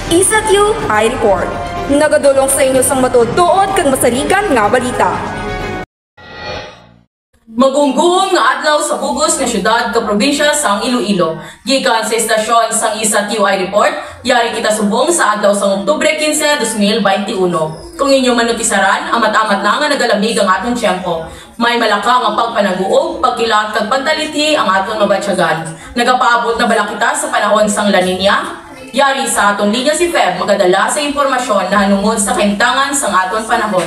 Isatyu iReport. Nagadulong sa inyo sang matutuod kag masaligan nga balita. Magungguong nga adlaw sa bugos nga syudad ka probinsya sang Iloilo. Gikan sa estasyon sang Isatyu iReport, yari kita subong sa adlaw sang Oktubre 15, 2021. Kung inyo manutisaran, amat-amat na nga nagalamig ang atong tiyempo. May malaka nga pagpanaguog, pagkilat kag pagtaliti ang atong mabatsyagan. Nagapaabot na bala kita sa panahon sang La Nina. Yari sa atong linya si Feb magadala sa impormasyon na hanungod sa kaimtangan sang aton panahon.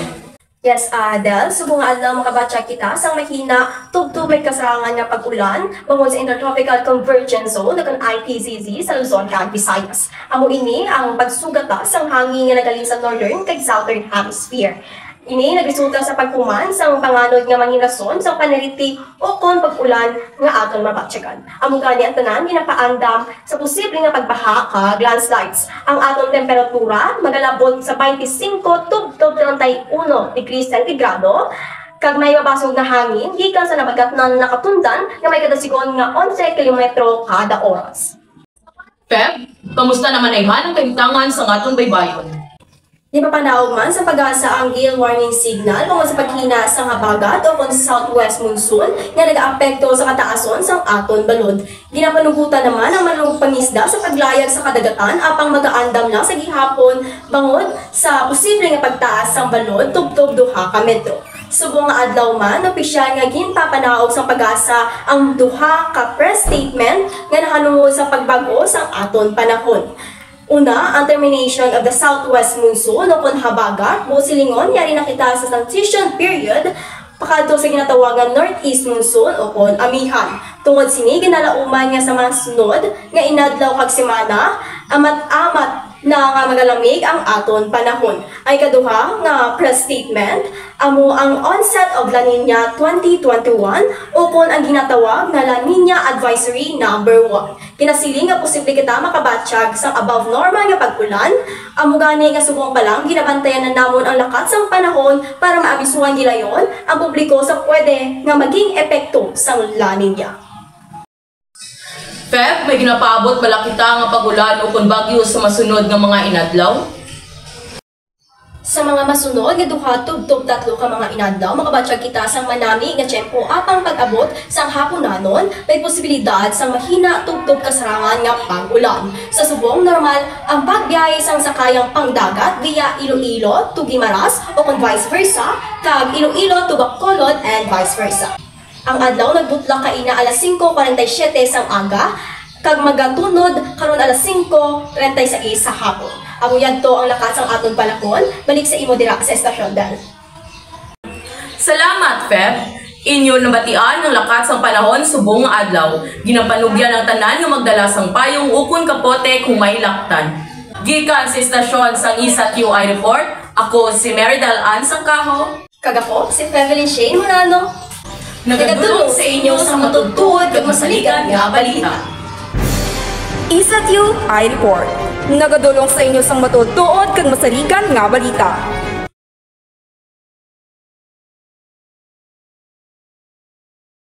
Yes, Adel, subong adlaw makabatsa kita sang mahina tubtub may kasarangan nga pag-ulan bangod sa Intertropical Convergence Zone nakan IPCZ sa Luzon kag Visayas. Amo ini ang pagsugata sang hangin nga nagaling sa northern kag southern hemisphere. Ini nagresulta sa pagkuman sang panganod nga mangin rason sang panaliti o kon pag-ulan nga aton mabatsyagan. Amo gani ang tanan ginapaandam sa posible nga pagbaha kag landslides. Ang aton temperatura magalabot sa 25 tubtob 31 degrees centigrado kag may mabasog na hangin gikan sa nabagat na nakatundan nga may kadasigon nga 11 kilometro kada oras. Feb, kamusta naman ay ang kaimtangan sa aton baybayon? Di pa panaog man sa pag-asa ang gale warning signal tungkol sa paghina sa habagat o kung southwest monsoon nga nag-aapekto sa kataason sa aton balod. Ginapanugutan naman ang malong pangisda sa paglayag sa kadagatan apang mag-aandam lang sa gihapon bangod sa posibleng pagtaas sa balod tubtob 2 ka metro. Subong nga adlaw man, opisyal nga ginpapanaog sa pag-asa ang 2 ka press statement nga nahanungod sa pagbago sa aton panahon. Una, ang termination of the southwest monsoon o kung habagat, silingon, yari na kita sa transition period, pakadto sa ginatawagan northeast monsoon o kung amihan. Tungod sini, ginalauman nga sa mga sunod, nga inadlaw kag semana, amat-amat na nga magalamig ang aton panahon. Ay kaduha nga press statement, amo ang onset of La Nina 2021 o kung ang ginatawag na La Nina Advisory number 1. Kinasiling nga posible kita makabatsyag sa above normal nga pag-ulan, amo gani nga subong pa lang ginabantayan na namon ang lakat sang panahon para maabisuhan gilayon ang publiko sa pwede nga maging epekto sang La Nina. Feb, may ginapaabot bala kita nga pag-ulan o kung bagyo sa masunod nga mga inadlaw? Sa mga masunod nga 2 tubtob 3 ka mga inadlaw, makabatsyag kita sang manami nga tiyempo apang pag-abot sang hapunanon, may posibilidad sang mahina tubtob kasarangan nga pag-ulan. Sa subong normal ang pagbiyahe sang sakayang pangdagat via Iloilo to Guimaras o kung vice versa, kag Iloilo to Bacolod and vice versa. Ang adlaw nagbutla kaina alas 5:47 sang aga, kag magatunod karon alas 5:36 sa hapon. Amo yadto ang lakas ang aton panahon, balik sa imo dira sa estasyon dal. Salamat, Feb. Inyo nabatian ng lakas ang panahon subong nga adlaw. Ginapanugyan ang tanan nga magdala sang payong ukon kapote kung may laktan. Gikan sa estasyon sang Isatyu iReport, ako si Meridal Ann Sangkaho. Kag ako si Evelyn Shane Morano. Nagadulong sa inyo sa matutuod kag masaligan nga balita. Isatyu iReport. Nagadulong sa inyo sang matutuod kag masaligan nga balita.